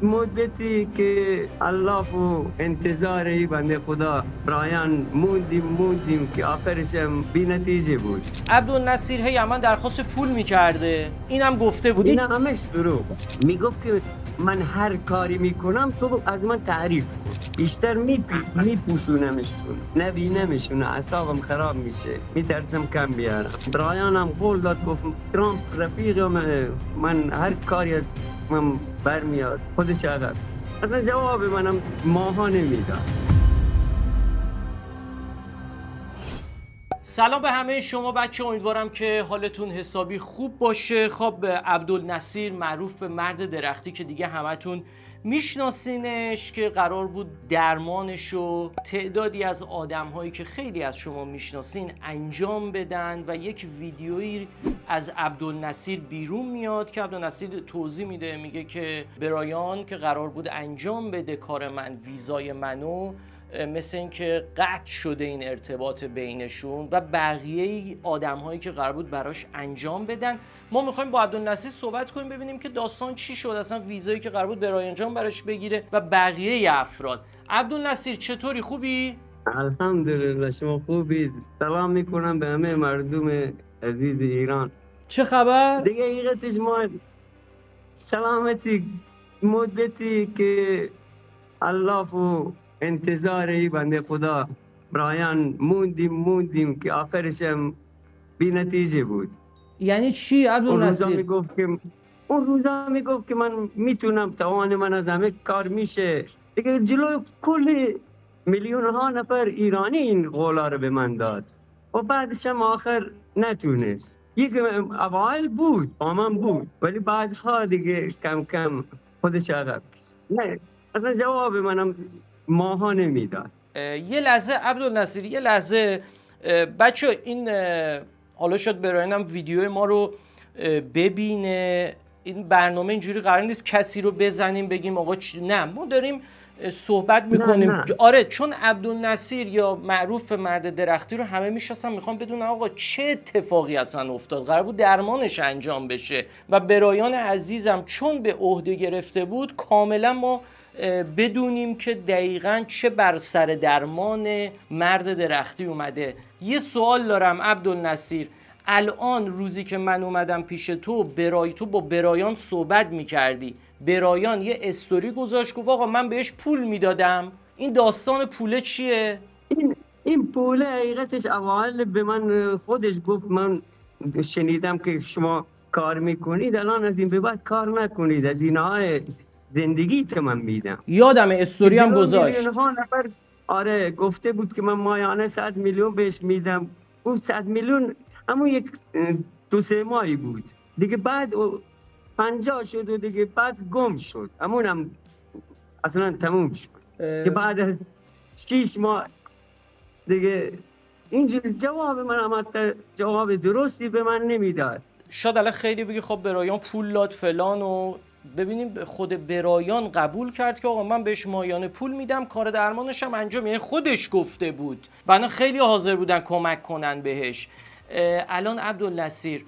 مدتی که الله و انتظاری بنده خدا برایان موندیم که آخرش هم بی نتیجه بود. عبدالنصیر هی درخواست پول میکرده، اینم گفته بود. این همش دروغ. میگفت که من هر کاری میکنم تو از من تعریف کن، بیشتر میپوشونمشون، نبینمشون، اعصابم خراب میشه، میترسم کم بیارم. برایانم قول داد، گفت ترامپ رفیقم، من هر کاری از من برمیاد خودش عقب. اصلا جواب منم ماها نمیداد. سلام به همه شما بچه، امیدوارم که حالتون حسابی خوب باشه. خب عبدالنصیر معروف به مرد درختی که دیگه همتون میشناسینش، که قرار بود درمانشو تعدادی از آدم‌هایی که خیلی از شما میشناسین انجام بدن و یک ویدیویی از عبدالنصیر بیرون میاد که عبدالنصیر توضیح میده، میگه که برایان که قرار بود انجام بده کار من، ویزای منو، مثل این که قطع شده این ارتباط بینشون و بقیه آدم هایی که قرار بود براش انجام بدن. ما میخوایم با عبدالنصیر صحبت کنیم، ببینیم که داستان چی شد، اصلا ویزایی که قرار بود برایان جان براش بگیره و بقیه افراد. عبدالنصیر چطوری، خوبی؟ الحمدلله، شما خوبید؟ سلام میکنم به همه مردم عزیز ایران. چه خبر؟ دیگه حقیقتش ما سلامتی مدتی که الله و انتظاری بنده خدا برایان موندیم که آخرش هم بی نتیجه بود. یعنی چی عبدالنصیر؟ اون روزا میگفت که من میتونم، توان من از همه کار میشه. دیگه جلوی کل میلیون ها نفر ایرانی این قولا رو به من داد و بعدش هم آخر نتونست. یک اوایل بود، آمان بود، ولی بعدها دیگه کم کم خودش عقب کشید. نه اصلا جواب منم ماها نمیداد. یه لحظه عبدالنصیر، یه لحظه بچه، این حالا شاید برایانم ویدیو ما رو ببینه. این برنامه اینجوری قرار نیست کسی رو بزنیم بگیم آقا نه، ما داریم صحبت میکنیم. نه. آره، چون عبدالنصیر یا معروف مرد درختی رو همه میشناسن، میخوام بدونم آقا چه اتفاقی اصلا افتاد. قرار بود درمانش انجام بشه و برایان عزیزم چون به عهده گرفته بود، کاملا ما بدونیم که دقیقاً چه بر سر درمان مرد درختی اومده. یه سوال دارم عبدالنصیر، الان روزی که من اومدم پیش تو با برایان صحبت میکردی، برایان یه استوری گذاشت گفت آقا من بهش پول میدادم، این داستان پوله چیه؟ این پوله حقیقتش اول به من خودش گفت، من شنیدم که شما کار میکنید، الان از این به بعد کار نکنید، از اینهای زندگی که من میدم. یادم استوری هم گذاشت. میلیون ها نفر آره گفته بود که من ماهانه 100 میلیون بهش میدم. اون 100 میلیون همون یک 2-3 ماهی بود دیگه، بعد 50 شد و دیگه بعد گم شد، همونم اصلا تموم شد که بعد از 6 ماه دیگه اینجوری جواب من هم جواب درستی به من نمیداد. شاید الان خیلی بگی خب برایان پول داد فلان، و ببینیم خود برایان قبول کرد که آقا من بهش ماهیانه پول میدم، کار درمانش هم انجام، یعنی خودش گفته بود و خیلی حاضر بودن کمک کنن بهش. الان عبدالنصیر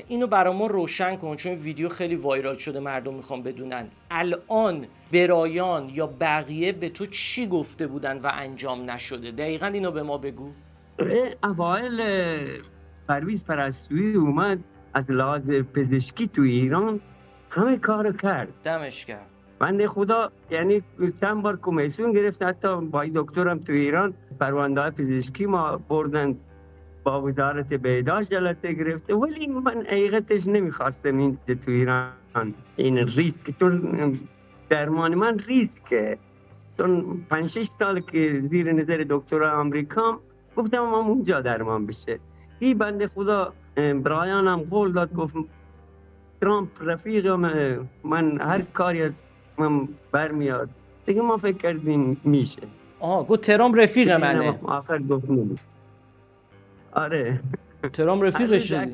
اینو برای ما روشن کن، چون ویدیو خیلی وایرال شده، مردم میخوان بدونن الان برایان یا بقیه به تو چی گفته بودن و انجام نشده. دقیقاً اینو به ما بگو. اوایل پرویز پرستویی اومد از لحاظ پزشکی تو ایران همه کارو کرد، دمش گرم. بنده خدا، یعنی چند بار کمیسیون گرفت، حتی با دکترم تو ایران پرونده پزشکی ما بردن، با وزارت بهداشت جلسه گرفته، ولی من حقیقتش نمیخواستم این تو ایران این ریسک، چون درمان من ریسکه، چون 5-6 سال که زیر نظر دکتر آمریکا گفتم ما اونجا درمان بشه. این بنده خدا برایانم قول داد، گفت ترامپ رفیقم، من هر کاری از من برمیاد. دیگه ما فکر کردیم میشه. گفت ترامپ رفیق منه. آخر گفت نمیشه. آره ترامپ رفیقشه.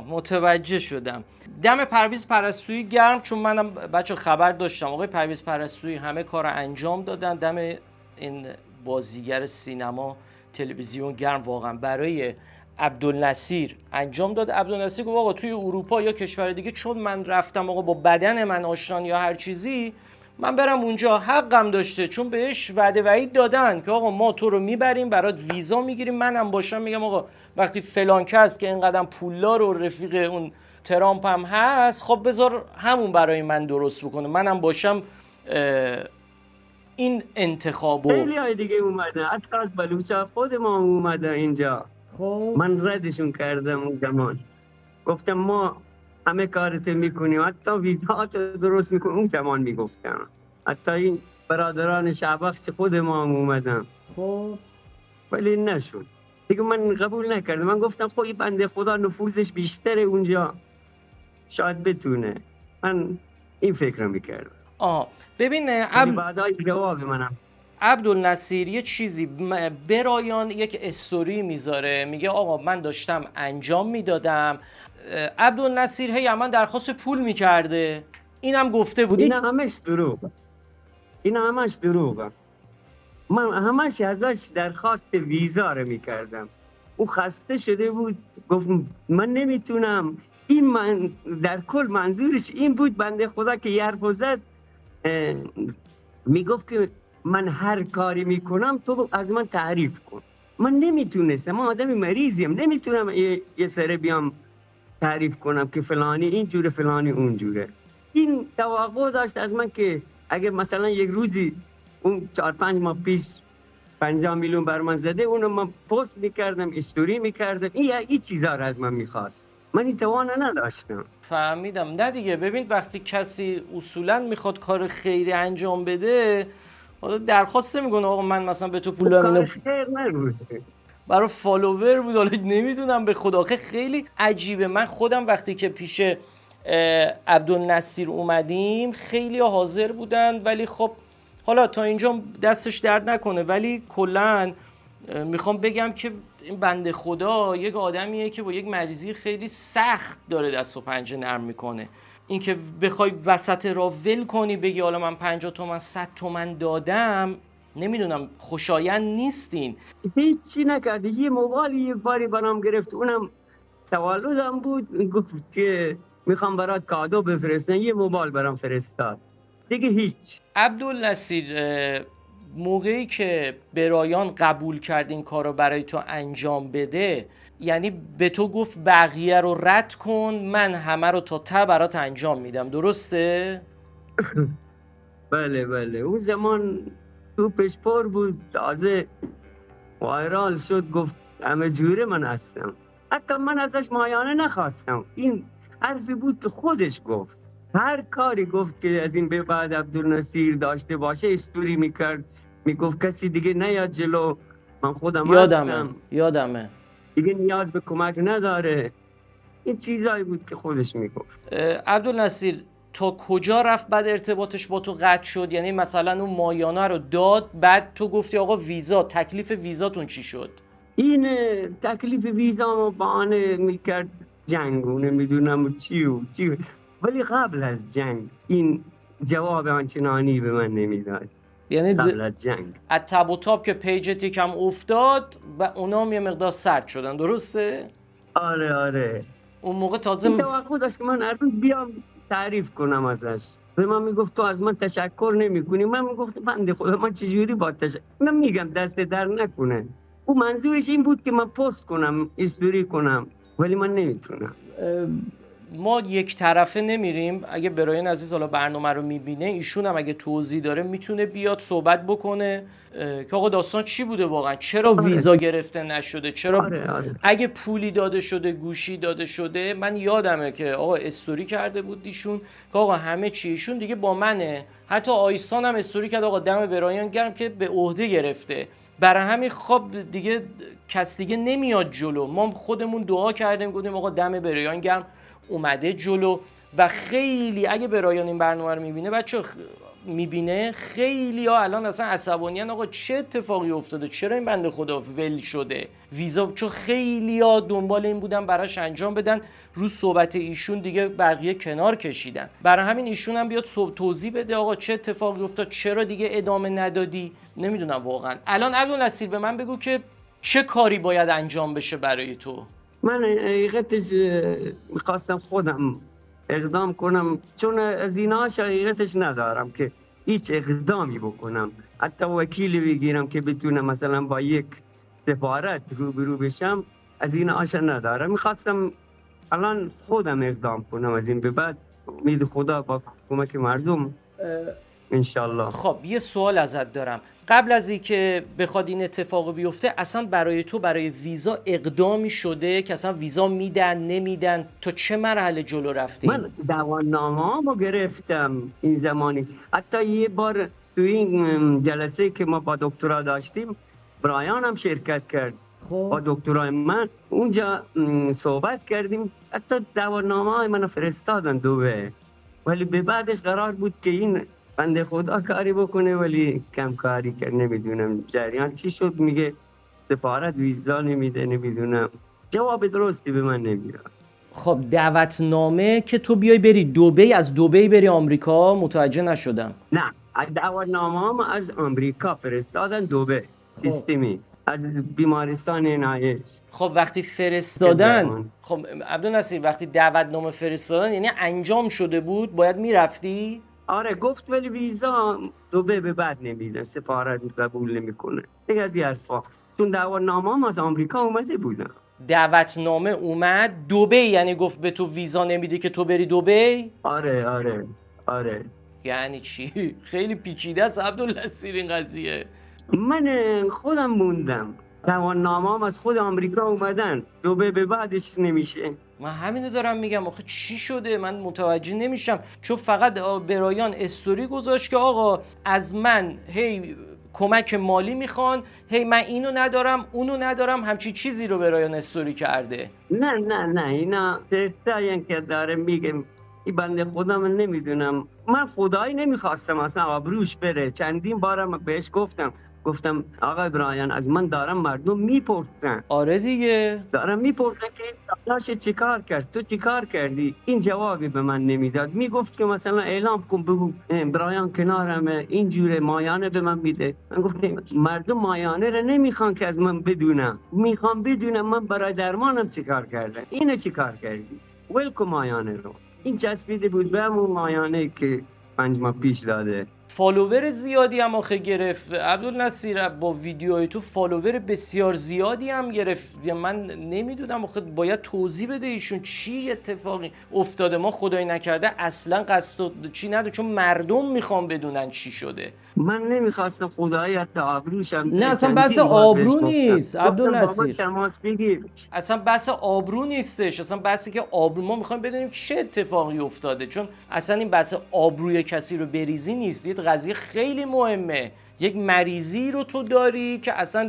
متوجه شدم. دم پرویز پرستویی گرم، چون منم بچه خبر داشتم آقای پرویز پرستویی همه کار انجام دادن. دم این بازیگر سینما تلویزیون گرم واقعا. برای عبدالنصیر انجام داد. عبدالنصیر گفت آقا توی اروپا یا کشور دیگه چون من رفتم آقا با بدن من آشنان یا هر چیزی، من برم اونجا، حقم داشته چون بهش وعده وعید دادن که آقا ما تو رو میبریم برات ویزا میگیریم، منم باشم میگم آقا وقتی فلان کس که اینقدر پولدار و رفیق اون ترامپ هم هست، خب بذار همون برای من درست بکنه، منم باشم این انتخابو. خیلی های دیگه اومده، حتی از بلوچا خود ما اومده اینجا. خب من ردشون کردم اون زمان، گفتم ما همه کارت میکنیم، حتی ویزات درست میکنیم. اون زمان میگفتم حتی این برادران شعبخش خود ما هم اومدن، خب ولی نشد دیگه. من قبول نکردم. من گفتم خب این بنده خدا نفوذش بیشتره اونجا، شاید بتونه. من این فکر میکردم. ببین بعدای جواب منم عبدالنصیر یه چیزی برایان یک استوری میذاره، میگه آقا من داشتم انجام میدادم. عبدالنصیر هی من درخواست پول میکرده، اینم گفته بود. این همش دروغه، این همش دروغه. من همش ازش درخواست ویزا رو میکردم. او خسته شده بود، گفت من نمیتونم. این من در کل منظورش این بود بنده خدا که یه حرف زد، میگفت که من هر کاری میکنم تو از من تعریف کن. من نمیتونستم، من آدم مریضیم، نمیتونم یه سره بیام تعریف کنم که فلانی اینجوره فلانی اونجوره. این توقع داشت از من که اگر مثلا یک روزی اون 4-5 ماه پیش 50 میلیون بر من زده، اونو من پست میکردم، استوری میکردم. این چیزا رو از من میخواست، من این توانه نداشتم. فهمیدم. نه دیگه ببین وقتی کسی اصولا میخواد کار خیری انجام بده، حالا درخواست نمیکنه آقا من مثلا به تو پول بدم، کار خیر نبود، برای فالوور بود. حالا نمیدونم به خدا خیلی عجیبه. من خودم وقتی که پیش عبدالنصیر اومدیم خیلی حاضر بودن، ولی خب حالا تا اینجا دستش درد نکنه. ولی کلن میخوام بگم که این بنده خدا یک آدمیه که با یک مریضی خیلی سخت داره دست و پنجه نرم میکنه. این که بخوای وسط راه ول کنی بگی حالا من 50 تومن 100 تومن دادم، نمیدونم خوشایند نیستین. هیچی نکرده. یه موبایل یه باری برام گرفت، اونم تولدم بود، گفت که میخوام برات کادو بفرستن، یه موبایل برام فرستاد، دیگه هیچ. عبدالنصیر موقعی که برایان قبول کرد این کار رو برای تو انجام بده، یعنی به تو گفت بقیه رو رد کن، من همه رو تا ته برات انجام میدم، درسته؟ بله بله. اون زمان تو پشپور بود، تازه وایرال شد، گفت همه جوره من هستم. حتی من ازش مایانه نخواستم، این حرفی بود که خودش گفت. هر کاری گفت که از این به بعد عبدالنصیر داشته باشه استوری میکرد، میگفت کسی دیگه نیاد جلو، من خودم هستم، یادمه دیگه نیاز به کمک نداره. این چیزایی بود که خودش میگفت. عبدالنصیر تا کجا رفت بعد ارتباطش با تو قطع شد؟ یعنی مثلا اون مایانه رو داد، بعد تو گفتی آقا ویزا، تکلیف ویزاتون چی شد؟ این تکلیف ویزا ما بهانه میکرد جنگ و نمیدونم چی، ولی قبل از جنگ این جواب آنچنانی به من نمیداد. یعنی قبل از جنگ از تب و تاب که پیجت یکم افتاد و اونام یه مقدار سرد شدن، درسته؟ آره. اون موقع تازه این توقع داشت که من هر روز بیام تعریف کنم ازش. به من میگفت تو از من تشکر نمی کنی. من میگفت بنده خدا من چجوری با تشکر، من میگم دست در نکنه. او منظورش این بود که من پست کنم، استوری کنم، ولی من نمیتونم. ما یک طرفه نمیریم. اگه برایان عزیز حالا برنامه رو میبینه، ایشون هم اگه توضیح داره میتونه بیاد صحبت بکنه که آقا داستان چی بوده واقعا، چرا ویزا گرفته نشده، چرا آره. اگه پولی داده شده، گوشی داده شده. من یادمه که آقا استوری کرده بود ایشون که آقا همه چی ایشون دیگه با منه. حتی آیسان هم استوری کرد آقا دم برایان گرم که به عهده گرفته. برای همین خب دیگه کس دیگه نمیاد جلو. ما خودمون دعا کردیم، گفتیم آقا دم برایان گرم اومده جلو. و خیلی اگه برایان این برنامه رو میبینه، بچه میبینه خیلی ها الان اصلا عصبانیان آقا چه اتفاقی افتاده، چرا این بنده خدا ول شده ویزا، چون خیلی ها دنبال این بودن براش انجام بدن. رو صحبت ایشون دیگه بقیه کنار کشیدن. برای همین ایشون هم بیاد توضیح بده آقا چه اتفاقی افتاد، چرا دیگه ادامه ندادی. نمیدونم واقعا. الان عبدالنصیر به من بگو که چه کاری باید انجام بشه برای تو؟ من حقیقتش میخواستم خودم اقدام کنم، چون از ایناش حقیقتش ندارم که هیچ اقدامی بکنم، حتی وکیلی بگیرم که بتونم مثلا با یک سفارت روبرو بشم، از ایناش ندارم. میخواستم الان خودم اقدام کنم از این به بعد، امید خدا با کمک مردم انشالله. خب یه سوال ازت دارم، قبل از اینکه بخواد این اتفاق بیفته اصلا برای تو برای ویزا اقدامی شده که اصلا ویزا میدن نمیدن؟ تا چه مرحله جلو رفتیم؟ من دعوانامه‌امو گرفتم این زمانی، حتی یه بار تو این جلسه که ما با دکترا داشتیم برایان هم شرکت کرد با دکترای من، اونجا صحبت کردیم، حتی دعوانامه‌های من فرستادن دوبه، ولی به بعدش قرار بود که این بنده خدا کاری بکنه ولی کم کاری کرد. نمیدونم جریان چی شد، میگه سفارت ویزا نمیده، نمیدونم، جواب درستی به من نمیده. خب دعوتنامه که تو بیای بری دبی، از دبی بری آمریکا، متوجه نشدم. نه، دعوتنامه هم از آمریکا فرستادن دبی سیستمی از بیمارستان NIH. خب وقتی فرستادن، خب عبدالنصیر وقتی دعوتنامه فرستادن یعنی انجام شده بود، باید میرفتی؟ آره گفت ولی ویزا دبی به بعد نمیدن، سفارت قبول نمیکنه دیگه از این حرفا، چون دعوتنامه هم از آمریکا اومده بودن. دعوتنامه اومد دبی، یعنی گفت به تو ویزا نمیده که تو بری دبی؟ آره. یعنی چی؟ خیلی پیچیده است عبدالنصیر این قضیه. من خودم موندم، دعوتنامه هم از خود آمریکا اومدن، دبی به بعدش نمیشه. من همینو دارم میگم، آخه چی شده؟ من متوجه نمیشم، چون فقط برایان استوری گذاشت که آقا از من هی کمک مالی میخوان، هی من اینو ندارم اونو ندارم، همچی چیزی رو برایان استوری کرده. نه اینا چیزایی که داره میگم این بنده خدا من نمیدونم، من خدایی نمیخواستم اصلا آبروش بره، چندین بارم بهش گفتم آقا برایان از من دارم مردم میپرسن. آره دیگه دارم میپرسن که داداش چیکار کرد، تو چیکار کردی؟ این جوابی به من نمیداد، میگفت که مثلا اعلام کن بگو برایان کنارمه، اینجوره مایانه به من میده. من گفتم مردم مایانه رو نمیخوان که از من بدونم، میخوام بدونم من برای درمانم چیکار کردم، اینو چیکار کردی، ولکو مایانه رو. این چسبیده بود به همون مایانه که 5 ماه پیش داده. فالوور زیادی هم آخه گرفت عبدالنصیر، با ویدیوهای تو فالوور بسیار زیادی هم گرفت. من نمیدونم آخه باید توضیح بده ایشون چی اتفاقی افتاده. ما خدای نکرده اصلا قصد چی نداره، چون مردم میخوام بدونن چی شده. من نمیخواستم خدایی حتی آبروشم. نه اصلا بحث آبرو نیست عبدالنصیر، تماس بگیر، اصلا بحث آبرو نیستش، اصلا بحثی که آبرو، ما میخوایم بدونیم چه اتفاقی افتاده، چون اصلا این بحث آبروی کسی رو بریزی نیست. یه قضیه خیلی مهمه، یک مریضی رو تو داری که اصلا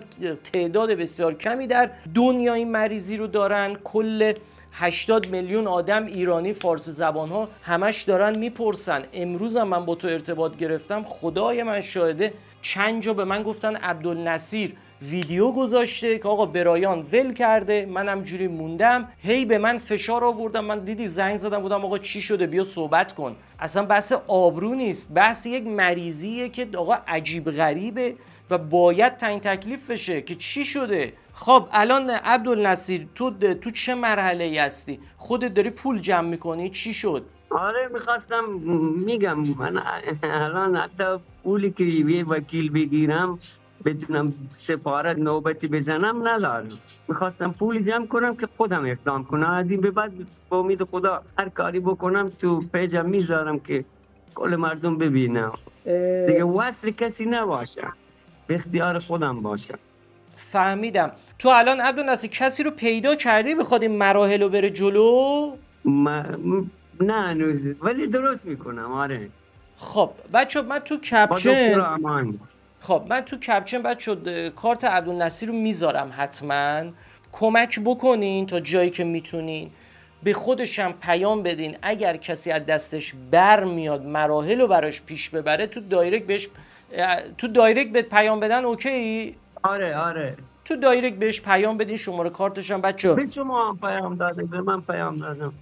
تعداد بسیار کمی در دنیا این مریضی رو دارن، کل 80 میلیون آدم ایرانی فارسی زبان ها همش دارن میپرسن. امروز هم من با تو ارتباط گرفتم، خدای من شاهده، چند جا به من گفتن عبدالنصیر ویدیو گذاشته که آقا برایان ول کرده، منم جوری موندم، هی به من فشار آوردم، من دیدی زنگ زدم بودم آقا چی شده بیا صحبت کن. اصلا بحث آبرو نیست، بحث یک مریضیه که آقا عجیب غریبه و باید تعیین تکلیف بشه که چی شده. خب الان عبدالنصیر تو چه مرحله ای هستی؟ خودت داری پول جمع میکنی؟ چی شد؟ آره میخواستم میگم من الان حتی پولی که یه وکیل بگیرم بدونم سفارت نوبتی بزنم ندارم، میخواستم پول جمع کنم که خودم اقدام کنم، از این به بعد با امید خدا هر کاری بکنم تو پیجم میذارم که کل مردم ببینم دیگه، وصل کسی نباشه، به اختیار خودم باشه. فهمیدم. تو الان عبدالنصیر کسی رو پیدا کردی بخواد این مراحل رو بره جلو؟ نه هنوز، ولی درست میکنم. آره خب بچه من تو کپشن بچه کارت عبدالنصیر رو میذارم، حتما کمک بکنین تا جایی که میتونین، به خودشم پیام بدین اگر کسی از دستش بر میاد مراحل رو براش پیش ببره، تو دایرکت بهت پیام بدن. اوکی؟ آره تو دایرکت بهش پیام بدین، شماره کارتش هم بچه به شما هم پیام دادم، به من پیام دادم.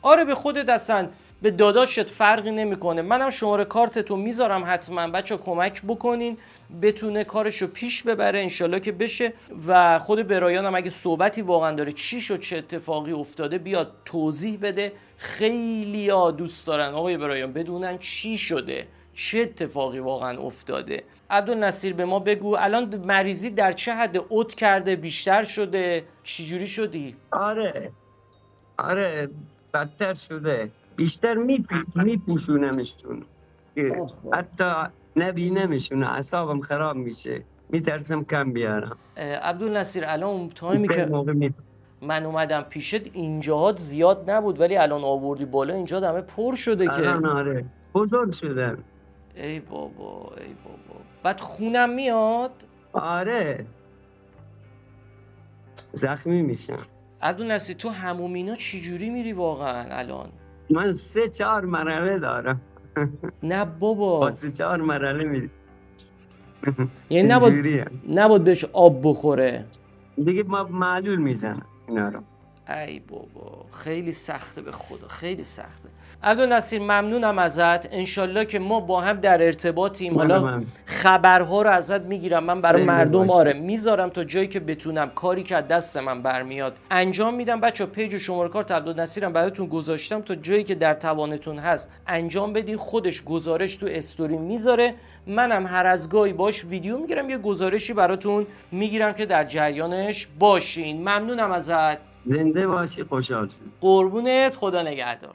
آره به خودت هستن. به داداشت فرقی نمیکنه. منم شماره کارتتو میذارم، حتما بچه کمک بکنین بتونه کارشو پیش ببره، انشالله که بشه. و خود برایان هم اگه صحبتی واقعا داره چی شد چه اتفاقی افتاده بیاد توضیح بده. خیلی ها دوست دارن آقای برایان بدونن چی شده، چه اتفاقی واقعا افتاده. عبدالنصیر به ما بگو الان مریضی در چه حد؟ اوت کرده، بیشتر شده، چجوری شدی؟ آره بدتر شده، بیشتر میپوشونمشون، حتی نبینمشون اعصابم خراب میشه، میترسم کم بیارم. عبدالنصیر الان اون تایمی که من اومدم پیشت اینجاهات زیاد نبود ولی الان آوردی بالا اینجا همه پر شده که آره بزرگ شدن. ای بابا ای بابا. بعد خونم میاد؟ آره زخمی میشم. عبدالنصیر تو همومینا چی جوری میری واقعا الان؟ من 3-4 مرحله دارم. نه بابا 3-4 مرحله میری. یعنی نباید بهش آب بخوره دیگه ما معلول میزنم اینا رو. ای بابا خیلی سخته، به خدا خیلی سخته. عبدالنصیر ممنونم ازت، انشالله که ما با هم در ارتباطیم. حالا خبرها رو ازت میگیرم، من برای مردم آره میذارم تا جایی که بتونم، کاری که از دست من برمیاد انجام میدم. بچه پیج و شماره کارت عبدالنصیرم براتون گذاشتم، تا جایی که در توانتون هست انجام بدین. خودش گزارش تو استوری میذاره، منم هر از گاهی باش ویدیو میگیرم، یه گزارشی براتون میگیرم که در جریانش باشین. ممنونم ازت، زنده باشی، خوشحال شد. قربونت، خدا نگهدار.